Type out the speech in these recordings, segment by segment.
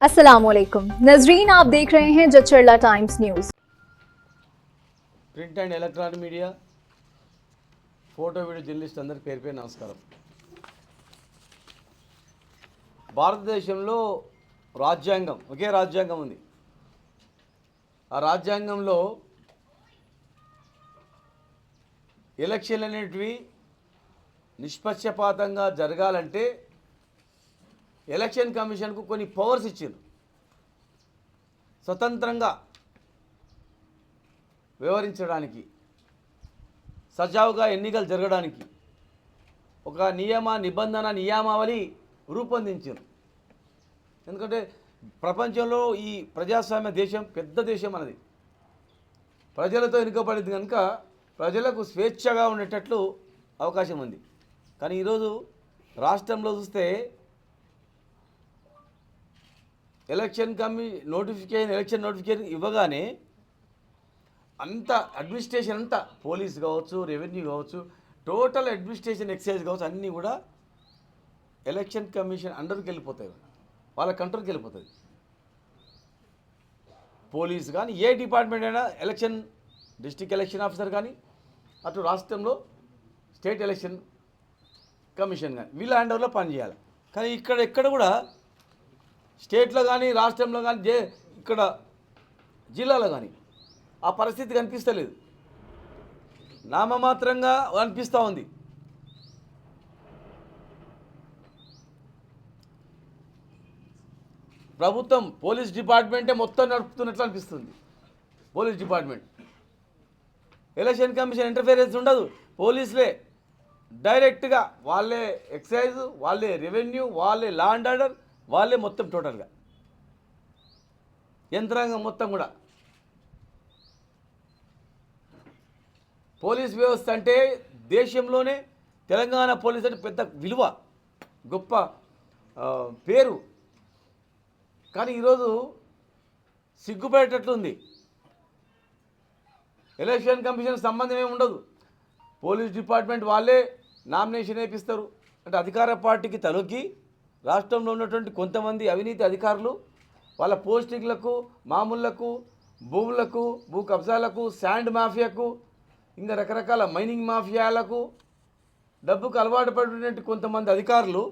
अस्सलामुअलैकुम नजरीन, आप देख रहे हैं Jadcherla times news. Print and electronic media photo video journalist అందరి పేరు పేరు నమస్కారం. భారతదేశంలో రాజ్యాంగం, ఒకే రాజ్యాంగం ఉంది. ఆ రాజ్యాంగంలో ఎలక్షన్లు అనేటివి నిష్పక్షపాతంగా జరగాలంటే ఎలక్షన్ కమిషన్కు కొన్ని పవర్స్ ఇచ్చారు. స్వతంత్రంగా వ్యవహరించడానికి, సజావుగా ఎన్నికలు జరగడానికి ఒక నియామావళి రూపొందించారు. ఎందుకంటే ప్రపంచంలో ఈ ప్రజాస్వామ్య దేశం పెద్ద దేశం అన్నది, ప్రజలతో ఎన్నుకోబడింది కనుక ప్రజలకు స్వేచ్ఛగా ఉండేటట్లు అవకాశం ఉంది. కానీ ఈరోజు రాష్ట్రంలో చూస్తే ఎలక్షన్ నోటిఫికేషన్ ఇవ్వగానే అంత అడ్మినిస్ట్రేషన్ అంతా, పోలీస్ కావచ్చు, రెవెన్యూ కావచ్చు, టోటల్ అడ్మినిస్ట్రేషన్ ఎక్సైజ్ కావచ్చు, అన్నీ కూడా ఎలక్షన్ కమిషన్ అండర్కి వెళ్ళిపోతాయి, వాళ్ళ కంట్రోల్కి వెళ్ళిపోతుంది. పోలీస్ కానీ ఏ డిపార్ట్మెంట్ అయినా, డిస్ట్రిక్ట్ ఎలక్షన్ ఆఫీసర్ కానీ, అటు రాష్ట్రంలో స్టేట్ ఎలక్షన్ కమిషన్ కానీ వీళ్ళ అండర్లో పనిచేయాలి. కానీ ఎక్కడ కూడా స్టేట్లో కానీ, రాష్ట్రంలో కానీ, ఇక్కడ జిల్లాలో కానీ ఆ పరిస్థితి కనిపిస్తలేదు, నామమాత్రంగా అనిపిస్తూ ఉంది. ప్రభుత్వం పోలీస్ డిపార్ట్మెంటే మొత్తం నడుపుతున్నట్లు అనిపిస్తుంది. Police department, election commission interference ఉండదు. పోలీసులే డైరెక్ట్గా, వాళ్ళే ఎక్సైజ్, వాళ్ళే రెవెన్యూ, వాళ్ళే లా అండ్ ఆర్డర్, వాళ్ళే మొత్తం టోటల్గా యంత్రాంగం మొత్తం కూడా. పోలీస్ వ్యవస్థ అంటే దేశంలోనే తెలంగాణ పోలీస్ అంటే పెద్ద విలువ, గొప్ప పేరు. కానీ ఈరోజు సిగ్గుపడేటట్లుంది. ఎలక్షన్ కమిషన్ సంబంధం ఏమి ఉండదు. పోలీస్ డిపార్ట్మెంట్ వాళ్ళే నామినేషన్ వేపిస్తారు. అంటే అధికార పార్టీకి తలొగ్గి రాష్ట్రంలో ఉన్నటువంటి కొంతమంది అవినీతి అధికారులు వాళ్ళ పోస్టింగ్లకు, మామూళ్లకు, భూములకు, భూ కబ్జాలకు, శాండ్ మాఫియాకు, ఇంకా రకరకాల మైనింగ్ మాఫియాలకు, డబ్బుకు అలవాటు పడినటువంటి కొంతమంది అధికారులు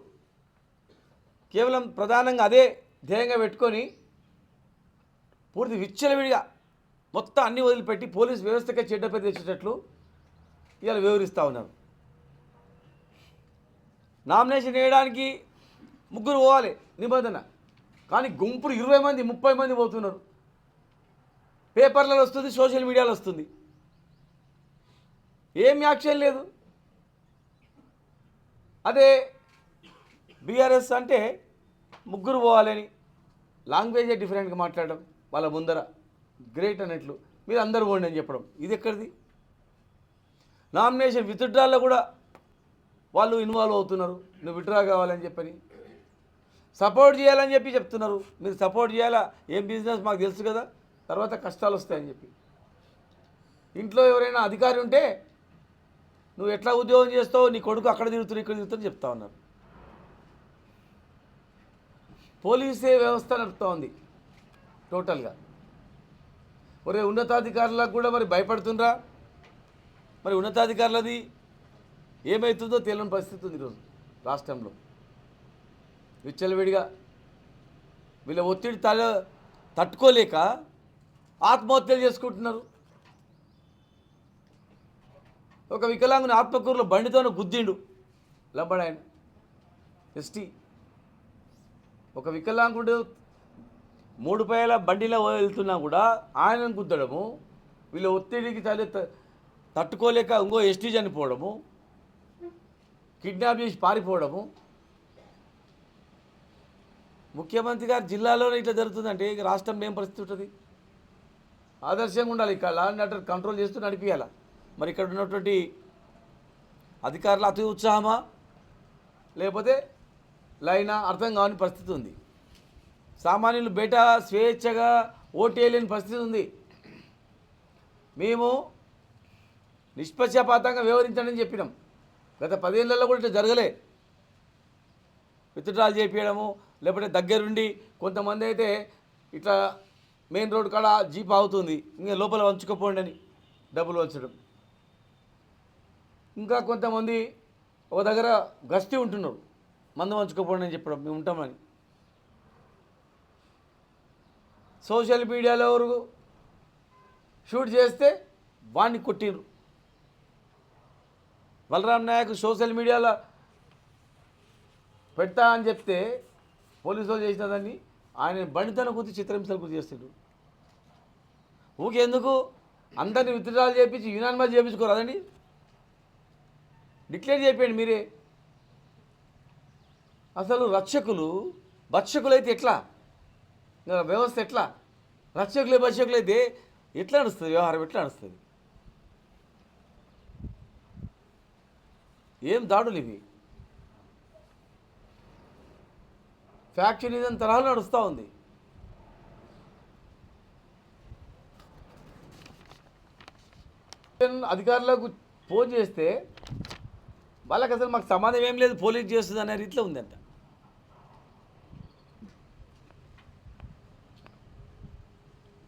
కేవలం ప్రధానంగా అదే ధ్యేయంగా పెట్టుకొని పూర్తి విచ్చలవిడిగా మొత్తం అన్ని వదిలిపెట్టి పోలీస్ వ్యవస్థకే చెడ్డ పేరు తెచ్చేటట్లు ఇవాళ వివరిస్తూ ఉన్నారు. నామినేషన్ వేయడానికి 3 పోవాలి నిబంధన, కానీ గుంపులు 20 మంది 30 మంది పోతున్నారు. పేపర్లలో వస్తుంది, సోషల్ మీడియాలో వస్తుంది, ఏం యాక్షన్ లేదు. అదే బీఆర్ఎస్ అంటే 3 పోవాలని లాంగ్వేజే డిఫరెంట్గా మాట్లాడడం, వాళ్ళ ముందర గ్రేట్ అన్నట్లు మీరు అందరూ పోండి అని చెప్పడం, ఇది ఎక్కడిది? నామినేషన్ విత్డ్రాల్లో కూడా వాళ్ళు ఇన్వాల్వ్ అవుతున్నారు. నువ్వు విత్డ్రా కావాలని చెప్పని, సపోర్ట్ చేయాలని చెప్పి చెప్తున్నారు. మీరు సపోర్ట్ చేయాలా, ఏం బిజినెస్ మాకు తెలుసు కదా, తర్వాత కష్టాలు వస్తాయని చెప్పి. ఇంట్లో ఎవరైనా అధికారి ఉంటే నువ్వు ఎట్లా ఉద్యోగం చేస్తావు, నీ కొడుకు అక్కడ తిరుగుతున్నారు, ఇక్కడ తిరుగుతుందని చెప్తా ఉన్నారు. పోలీసే వ్యవస్థ నడుపుతూ ఉంది టోటల్గా. ఒరే ఉన్నతాధికారులకు కూడా మరి భయపడుతుండ్రా? మరి ఉన్నతాధికారులది ఏమవుతుందో తెలియని పరిస్థితి ఉంది ఈరోజు రాష్ట్రంలో. విచ్చలవిడిగా వీళ్ళ ఒత్తిడి తట్టుకోలేక ఆత్మహత్యలు చేసుకుంటున్నారు. ఒక వికలాంగుని ఆత్మకూరులో బండితోనే గుద్దిండు లబ్బడాయన, ఎస్టీ. ఒక వికలాంగుడు 3 పైల బండిలో వెళ్తున్నా కూడా ఆయనను గుద్దడము, వీళ్ళ ఒత్తిడికి తట్టుకోలేక ఇంకో ఎస్టీ చనిపోవడము, కిడ్నాప్ చేసి పారిపోవడము. ముఖ్యమంత్రి గారు జిల్లాలోనే ఇట్లా జరుగుతుందంటే ఇక రాష్ట్రంలో ఏం పరిస్థితి ఉంటుంది? ఆదర్శంగా ఉండాలి. ఇక్కడ లా అండ్ ఆర్డర్ కంట్రోల్ చేస్తూ నడిపించాలి. మరి ఇక్కడ ఉన్నటువంటి అధికారులు అతి ఉత్సాహమా లేకపోతే లైనా అర్థం కాని పరిస్థితి ఉంది. సామాన్యులు బయట స్వేచ్ఛగా ఓటు వేయలేని పరిస్థితి ఉంది. మేము నిష్పక్షపాతంగా వ్యవహరించండి చెప్పినాం. గత 10 ఏళ్లలో కూడా ఇట్లా జరగలే. విత్డ్రాల్ చేయించడము, లేకపోతే దగ్గరుండి కొంతమంది అయితే ఇట్లా మెయిన్ రోడ్ కాడ జీప్ ఆగుతుంది, ఇంకా లోపల వంచుకోపోండి అని డబ్బులు వంచడం. ఇంకా కొంతమంది ఒక దగ్గర గస్తీ ఉంటున్నారు, మందు వంచుకోపోండి అని చెప్పడం, మేము ఉంటామని. సోషల్ మీడియాలో ఎవరు షూట్ చేస్తే వాడిని కొట్టిరు. బలరాం నాయక్ సోషల్ మీడియాలో పెడతా అని చెప్తే పోలీసు వాళ్ళు చేసిన దాన్ని ఆయన బండితనం గురించి చిత్రహింసలు గుర్తు చేస్తాడు. ఊకెందుకు అందరినీ విత్డ్రాల్ చేయించి యునానిమస్ చేయించుకోరాదండి, డిక్లేర్ చేయండి మీరే. అసలు రక్షకులు భక్షకులు అయితే ఎట్లా, వ్యవస్థ ఎట్లా? రక్షకులే భక్షకులు అయితే ఎట్లా నడుస్తుంది వ్యవహారం, ఎట్లా నడుస్తుంది? ఏం దాడులు ఇవి? ఫ్యాక్షనిజం తరహాలో నడుస్తూ ఉంది. అధికారులకు ఫోన్ చేస్తే వాళ్ళకి అసలు మాకు సంబంధం ఏం లేదు, పోలీస్ చేస్తుంది అనే రీతిలో ఉందంట.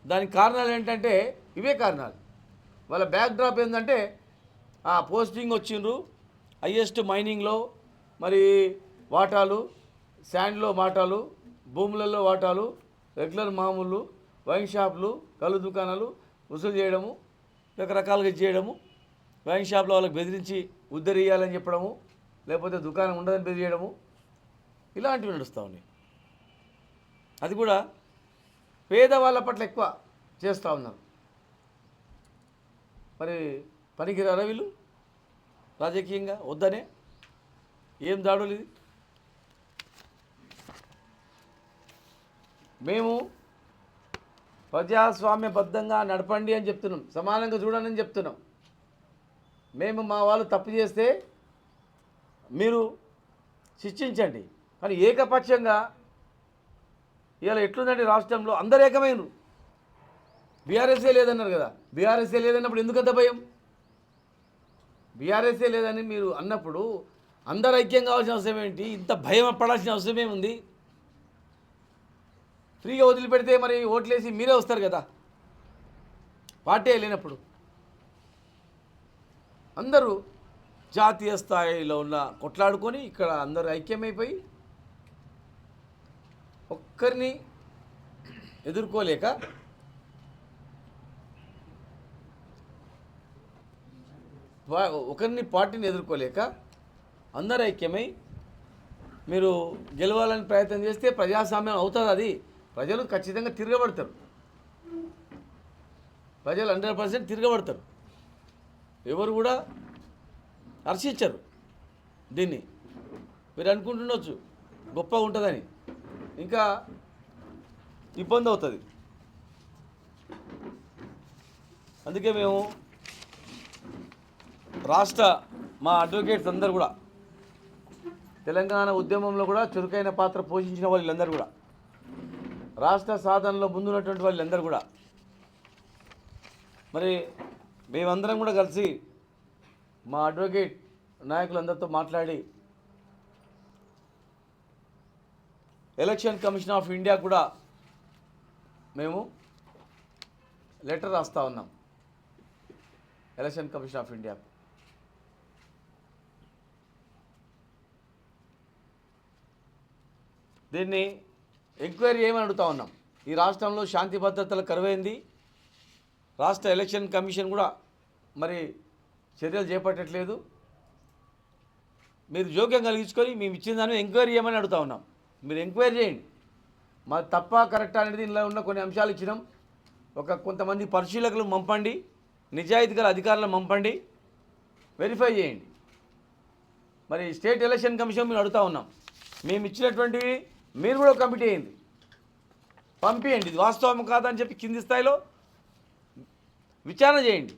దానికి కారణాలు ఏంటంటే ఇవే కారణాలు. వాళ్ళ బ్యాక్ డ్రాప్ ఏంటంటే పోస్టింగ్ వచ్చిండ్రు, హైయెస్ట్ మైనింగ్లో మరి వాటాలు, శాండ్లో వాటాలు, భూములలో వాటాలు, రెగ్యులర్ మామూలు, వైన్ షాపులు, కళ్ళు దుకాణాలు వసూలు చేయడము, రకరకాలుగా చేయడము, వైన్ షాప్లో వాళ్ళకి బెదిరించి ఉద్ధరియాలని చెప్పడము, లేకపోతే దుకాణం ఉండదని బెదిరియడము, ఇలాంటివి నడుస్తూ ఉన్నాయి. అది కూడా పేదవాళ్ళ పట్ల ఎక్కువ చేస్తూ ఉన్నారు. మరి పనికిరారా వీళ్ళు రాజకీయంగా? వద్దనే ఏం దాడులు ఇది? మేము ప్రజాస్వామ్యబద్ధంగా నడపండి అని చెప్తున్నాం, సమానంగా చూడండి అని చెప్తున్నాం. మేము మా వాళ్ళు తప్పు చేస్తే మీరు శిక్షించండి, కానీ ఏకపక్షంగా ఇవాళ ఎట్లుందంటే రాష్ట్రంలో అందరు ఏకమైన, బీఆర్ఎస్ఏ లేదన్నారు కదా, బీఆర్ఎస్ఏ లేదన్నప్పుడు ఎందుకంత భయం? బీఆర్ఎస్ఏ లేదని మీరు అన్నప్పుడు అందరు ఐక్యం కావాల్సిన అవసరం ఏంటి? ఇంత భయం పడాల్సిన అవసరం ఏముంది? ఫ్రీగా వదిలిపెడితే మరి ఓట్లేసి మీరే వస్తారు కదా, పార్టీ లేనప్పుడు. అందరూ జాతీయ స్థాయిలో ఉన్న కొట్లాడుకొని ఇక్కడ అందరూ ఐక్యమైపోయి ఒక్కరిని ఎదుర్కోలేక ఒకరిని పార్టీని ఎదుర్కోలేక అందరూ ఐక్యమై మీరు గెలవాలని ప్రయత్నం చేస్తే ప్రజాస్వామ్యం అవుతుంది. అది ప్రజలు ఖచ్చితంగా తిరగబడతారు, ప్రజలు 100% తిరగబడతారు. ఎవరు కూడా హర్షించరు దీన్ని. మీరు అనుకుంటుండొచ్చు గొప్పగా ఉంటుందని, ఇంకా ఇబ్బంది అవుతుంది. అందుకే మేము మా అడ్వకేట్స్ అందరు కూడా తెలంగాణ ఉద్యమంలో కూడా చురుకైన పాత్ర పోషించిన వాళ్ళందరూ కూడా, రాష్ట్ర సాధనలో ముందున్నటువంటి వాళ్ళందరూ కూడా, మరి మేమందరం కూడా కలిసి మా అడ్వకేట్ నాయకులందరితో మాట్లాడి ఎలక్షన్ కమిషన్ ఆఫ్ ఇండియా కూడా మేము లెటర్ రాస్తూ ఉన్నాం. ఎలక్షన్ కమిషన్ ఆఫ్ ఇండియా దీన్ని ఎంక్వైరీ చేయమని అడుగుతూ ఉన్నాం. ఈ రాష్ట్రంలో శాంతి భద్రతల కరువైంది, రాష్ట్ర ఎలక్షన్ కమిషన్ కూడా మరి చర్యలు చేపట్టట్లేదు. మీరు జోక్యం కలిగించుకొని మేము ఇచ్చిన దాన్ని ఎంక్వైరీ చేయమని అడుగుతూ ఉన్నాం. మీరు ఎంక్వైరీ చేయండి, మా తప్ప కరెక్ట్ అనేది ఇందులో ఉన్న కొన్ని అంశాలు ఇచ్చినాం. కొంతమంది పరిశీలకులు పంపండి, నిజాయితీ గల అధికారులను పంపండి, వెరిఫై చేయండి. మరి స్టేట్ ఎలక్షన్ కమిషన్ మేము అడుగుతూ ఉన్నాం, మేము ఇచ్చినటువంటివి మీరు కూడా కమిటీ అయింది పంపించండి, ఇది వాస్తవం కాదని చెప్పి కింది స్థాయిలో విచారణ చేయండి,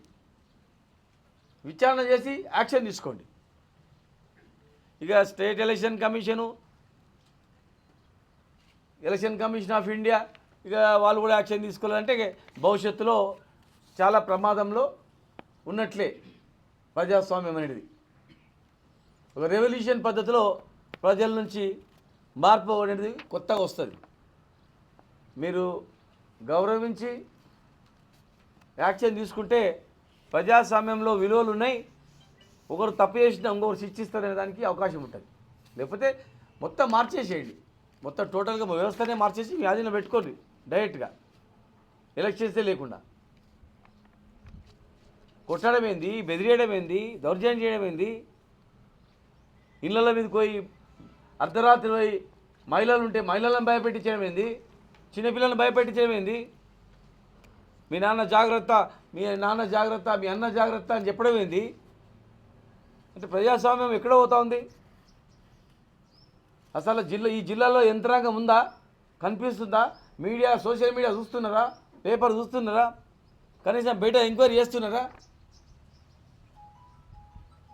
విచారణ చేసి యాక్షన్ తీసుకోండి. ఇక state election commission of India ఇక వాళ్ళు కూడా యాక్షన్ తీసుకోవాలంటే భవిష్యత్తులో చాలా ప్రమాదంలో ఉన్నట్లే ప్రజాస్వామ్యం అనేది. ఒక రెవల్యూషన్ పద్ధతిలో ప్రజల నుంచి మార్పు అనేది కొత్తగా వస్తుంది. మీరు గౌరవించి యాక్షన్ తీసుకుంటే ప్రజాస్వామ్యంలో విలువలు ఉన్నాయి. ఒకరు తప్పు చేసినా ఇంకొకరు శిక్షిస్తారనే దానికి అవకాశం ఉంటుంది. లేకపోతే మొత్తం మార్చేసేయండి, మొత్తం టోటల్గా వ్యవస్థనే మార్చేసి మీ ఆధీనంలో పెట్టుకోండి డైరెక్ట్గా, ఎలక్షన్సే లేకుండా. కొట్టడం ఏంది, బెదిరియడం ఏంది, దౌర్జన్యం చేయడం ఏంది, ఇళ్ళ మీదకి పోయి అర్ధరాత్రి పోయి మహిళలు ఉంటే మహిళలను భయపెట్టించడం ఏంది, చిన్నపిల్లలను భయపెట్టించడం ఏంది, మీ నాన్న జాగ్రత్త, మీ నాన్న జాగ్రత్త, మీ అన్న జాగ్రత్త అని చెప్పడం ఏంది. అంటే ప్రజాస్వామ్యం ఎక్కడ పోతా ఉంది? అసలు ఈ జిల్లాలో యంత్రాంగం ఉందా, కనిపిస్తుందా? మీడియా, సోషల్ మీడియా చూస్తున్నారా? పేపర్ చూస్తున్నారా? కనీసం బయట ఎంక్వైరీ చేస్తున్నారా?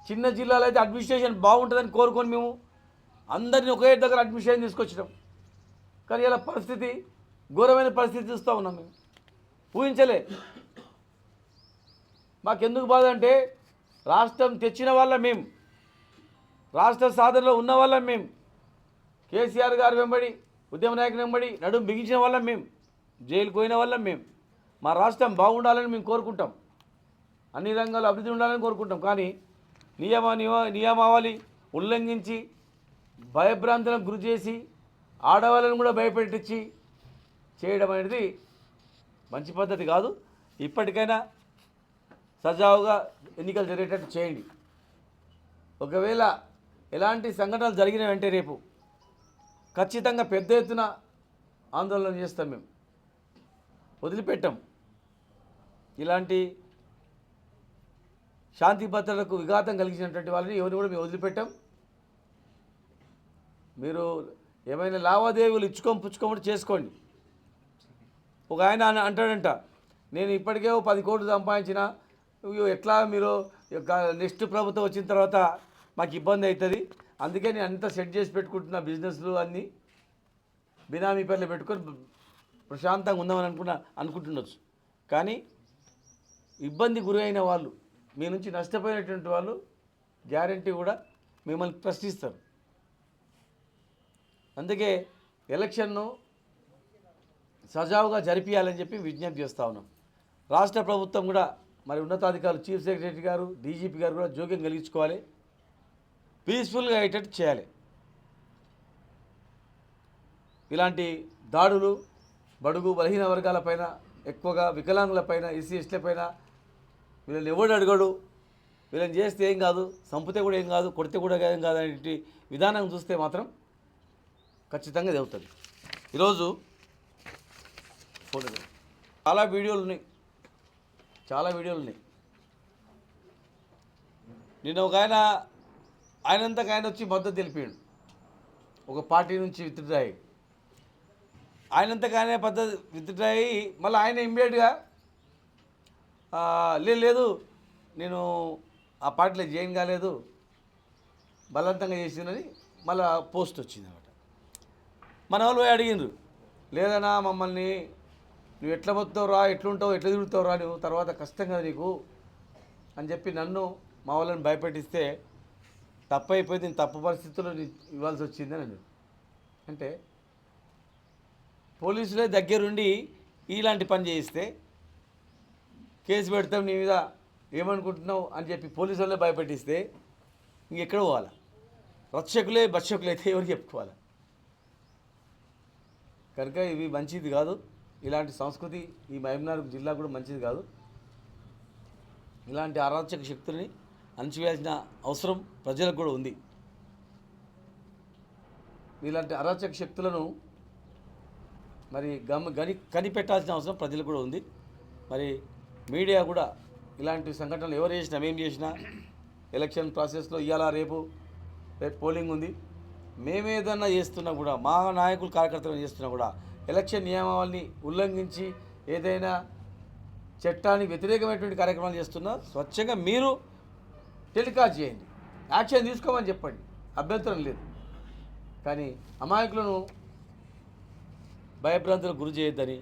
చిన్న జిల్లాలో అయితే అడ్మినిస్ట్రేషన్ బాగుంటుందని కోరుకొని మేము అందరినీ ఒకే దగ్గర అడ్మినిస్ట్రేషన్ తీసుకొచ్చినాం. కానీ ఇలా పరిస్థితి, ఘోరమైన పరిస్థితి చూస్తూ ఉన్నాం. మేము ఊహించలే. మాకెందుకు బాధ అంటే రాష్ట్రం తెచ్చిన వాళ్ళం మేము, రాష్ట్ర సాధనలో ఉన్న వాళ్ళం మేము, కేసీఆర్ గారు వెంబడి, ఉద్యమ నాయకుని వెంబడి నడుం బిగించిన వాళ్ళం మేము, జైలుకు పోయిన వాళ్ళం మేము. మా రాష్ట్రం బాగుండాలని మేము కోరుకుంటాం, అన్ని రంగాల్లో అభివృద్ధి ఉండాలని కోరుకుంటాం. కానీ నియమావళి ఉల్లంఘించి భయభ్రాంతులకు గురి చేసి ఆడవాళ్ళను కూడా భయపెట్టించి చేయడం అనేది మంచి పద్ధతి కాదు. ఇప్పటికైనా సజావుగా ఎన్నికలు జరిగేటట్టు చేయండి. ఒకవేళ ఎలాంటి సంఘటనలు జరిగినాయంటే రేపు ఖచ్చితంగా పెద్ద ఎత్తున ఆందోళన చేస్తాం. మేము వదిలిపెట్టాం. ఇలాంటి శాంతి భద్రతలకు విఘాతం కలిగించినటువంటి వాళ్ళని ఎవరిని కూడా మేము వదిలిపెట్టాం. మీరు ఏమైనా లావాదేవీలు పుచ్చుకోమని చేసుకోండి. ఒక ఆయన అంటాడంట, నేను ఇప్పటికే 10 కోట్లు సంపాదించిన, ఎట్లా మీరు నెక్స్ట్ ప్రభుత్వం వచ్చిన తర్వాత మాకు ఇబ్బంది అవుతుంది, అందుకే నేను అంతా సెట్ చేసి పెట్టుకుంటున్నా, బిజినెస్లు అన్నీ బినామీ పేర్లు పెట్టుకొని ప్రశాంతంగా ఉందామని అనుకుంటుండొచ్చు. కానీ ఇబ్బంది గురి అయిన వాళ్ళు, మీ నుంచి నష్టపోయినటువంటి వాళ్ళు గ్యారంటీ కూడా మిమ్మల్ని ప్రశ్నిస్తారు. అందుకే ఎలక్షన్ను సజావుగా జరిపించాలని చెప్పి విజ్ఞప్తి చేస్తూ ఉన్నాం. రాష్ట్ర ప్రభుత్వం కూడా మరి ఉన్నతాధికారులు, చీఫ్ సెక్రటరీ గారు, డీజీపీ గారు కూడా జోక్యం కలిగించుకోవాలి, పీస్ఫుల్గా అయ్యేటట్టు చేయాలి. ఇలాంటి దాడులు బడుగు బలహీన వర్గాలపైన, ఎక్కువగా వికలాంగులపైన, ఎస్సీ ఎస్టీలపైన వీళ్ళని ఎవడు అడగడు, వీళ్ళని చేస్తే ఏం కాదు, చంపితే కూడా ఏం కాదు, కొడితే కూడా ఏం కాదు అనే విధానం చూస్తే మాత్రం ఖచ్చితంగా ఇది అవుతుంది. ఈరోజు చాలా వీడియోలు ఉన్నాయి. నిన్న ఒక ఆయనంతకు ఆయన వచ్చి మద్దతు తెలిపాడు, ఒక పార్టీ నుంచి విత్డ్రా అయ్యి, ఆయనంతకు ఆయన పద్ధతి విత్డ్రా అయ్యి మళ్ళీ ఆయన ఇమ్మీడియట్గా లేదు నేను ఆ పార్టీలో జాయిన్ కాలేదు, బలవంతంగా చేసిందని మళ్ళీ పోస్ట్ వచ్చింది అన్నమాట. మన వాళ్ళు పోయి అడిగిండ్రు, లేదన్నా మమ్మల్ని నువ్వు ఎట్లా పోతావు రా, ఎట్లుంటావు, ఎట్లా తిరుగుతావు రా, నువ్వు తర్వాత కష్టం కదా నీకు అని చెప్పి నన్ను మా వాళ్ళని భయపెట్టిస్తే తప్పు అయిపోయింది, నేను తప్పు పరిస్థితుల్లో ఇవ్వాల్సి వచ్చిందని అని. అంటే పోలీసులే దగ్గరుండి ఇలాంటి పని చేయిస్తే కేసు పెడతాం నీ మీద, ఏమనుకుంటున్నావు అని చెప్పి పోలీసు వాళ్ళే భయపెట్టిస్తే ఇంకెక్కడ పోవాలా? రక్షకులే భక్షకులు అయితే ఎవరికి చెప్పుకోవాలి? కనుక ఇవి మంచిది కాదు. ఇలాంటి సంస్కృతి ఈ మహబూబ్నగర్ జిల్లా కూడా మంచిది కాదు. ఇలాంటి అరాచక శక్తుల్ని అణచివేయాల్సిన అవసరం ప్రజలకు కూడా ఉంది. ఇలాంటి అరాచక శక్తులను మరి కనిపెట్టాల్సిన అవసరం ప్రజలకు కూడా ఉంది. మరి మీడియా కూడా ఇలాంటి సంఘటనలు ఎవరు చేసినా, మేము చేసినా, ఎలక్షన్ ప్రాసెస్లో ఇవాళ రేపు పోలింగ్ ఉంది, మేమేదన్నా చేస్తున్నా కూడా, మా నాయకులు కార్యకర్తలు చేస్తున్నా కూడా ఎలక్షన్ నియమావళిని ఉల్లంఘించి ఏదైనా చట్టానికి వ్యతిరేకమైనటువంటి కార్యక్రమాలు చేస్తున్నా స్వచ్ఛంగా మీరు టెలికాస్ట్ చేయండి, యాక్షన్ తీసుకోమని చెప్పండి, అభ్యంతరం లేదు. కానీ అమాయకులను భయభ్రాంతులకు గురి చేయొద్దని,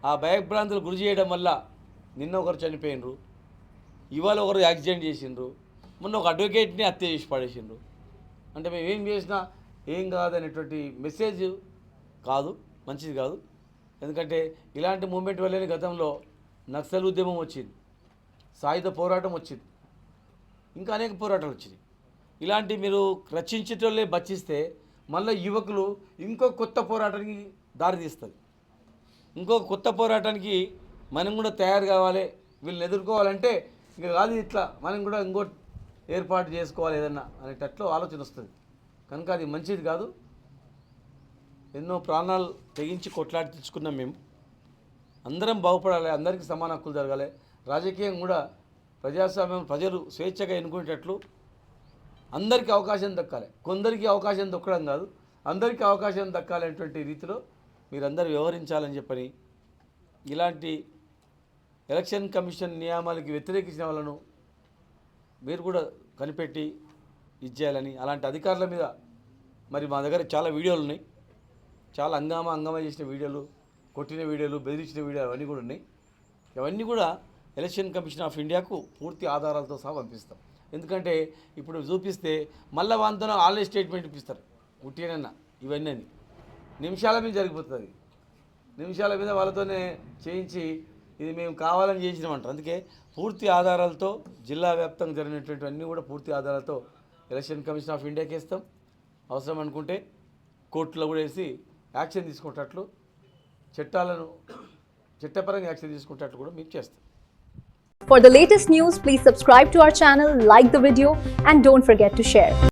ఆ భయభ్రాంతులకు గురి చేయడం వల్ల నిన్న ఒకరు చనిపోయినరు, ఇవాళ ఒకరు యాక్సిడెంట్ చేసిండ్రు, మొన్న ఒక అడ్వకేట్ని హత్య చేసి పడేసిండ్రు. అంటే మేము ఏం చేసినా ఏం కాదనేటువంటి మెసేజ్ కాదు, మంచిది కాదు. ఎందుకంటే ఇలాంటి మూమెంట్ వల్లనే గతంలో నక్సల్ ఉద్యమం వచ్చింది, సాయుధ పోరాటం వచ్చింది, ఇంకా అనేక పోరాటాలు వచ్చినాయి. ఇలాంటి మీరు రచించేటోళ్ళే బచ్చిస్తే మళ్ళీ యువకులు ఇంకో కొత్త పోరాటానికి దారితీస్తుంది. ఇంకో కొత్త పోరాటానికి మనం కూడా తయారు కావాలి, వీళ్ళని ఎదుర్కోవాలంటే ఇంకా కాదు ఇట్లా మనం కూడా ఇంకో ఏర్పాటు చేసుకోవాలి ఏదన్నా అనేటట్లు ఆలోచన వస్తుంది. కనుక అది మంచిది కాదు. ఎన్నో ప్రాణాలు తెగించి కొట్లాడి తెచ్చుకున్నాం మేము. అందరం బాగుపడాలి, అందరికీ సమాన హక్కులు జరగాలి. రాజకీయం కూడా ప్రజాస్వామ్యం ప్రజలు స్వేచ్ఛగా ఎన్నుకునేటట్లు అందరికీ అవకాశం దక్కాలి. కొందరికి అవకాశం దక్కడం కాదు, అందరికీ అవకాశం దక్కాలనేటువంటి రీతిలో మీరందరూ వ్యవహరించాలని చెప్పని ఇలాంటి ఎలక్షన్ కమిషన్ నియమాలకి వ్యతిరేకించిన వాళ్ళను మీరు కూడా కనిపెట్టి ఇచ్చేయాలని. అలాంటి అధికారుల మీద మరి మా దగ్గర చాలా వీడియోలు ఉన్నాయి, చాలా హంగామా చేసిన వీడియోలు, కొట్టిన వీడియోలు, బెదిరించిన వీడియోలు అవన్నీ కూడా ఉన్నాయి. అవన్నీ కూడా ఎలక్షన్ కమిషన్ ఆఫ్ ఇండియాకు పూర్తి ఆధారాలతో సహా పంపిస్తాం. ఎందుకంటే ఇప్పుడు చూపిస్తే మళ్ళీ వాళ్ళతో ఆన్లైన్ స్టేట్మెంట్ ఇప్పిస్తారు, ఉట్టినన్నా ఇవన్నీ అని నిమిషాల మీద జరిగిపోతుంది. నిమిషాల మీద వాళ్ళతోనే చేయించి ఇది మేము కావాలని చేయించినామంటారు. అందుకే పూర్తి ఆధారాలతో జిల్లా వ్యాప్తంగా జరిగినటువంటి అన్నీ కూడా పూర్తి ఆధారాలతో ఎలక్షన్ కమిషన్ ఆఫ్ ఇండియాకి ఇస్తాం. అవసరం అనుకుంటే కోర్టులో కూడా వేసి యాక్షన్ తీసుకునేటట్లు చట్టపరంగా యాక్షన్ తీసుకునేటట్లు కూడా మేము చేస్తాం. For the latest news, please subscribe to our channel, like the video, and don't forget to share.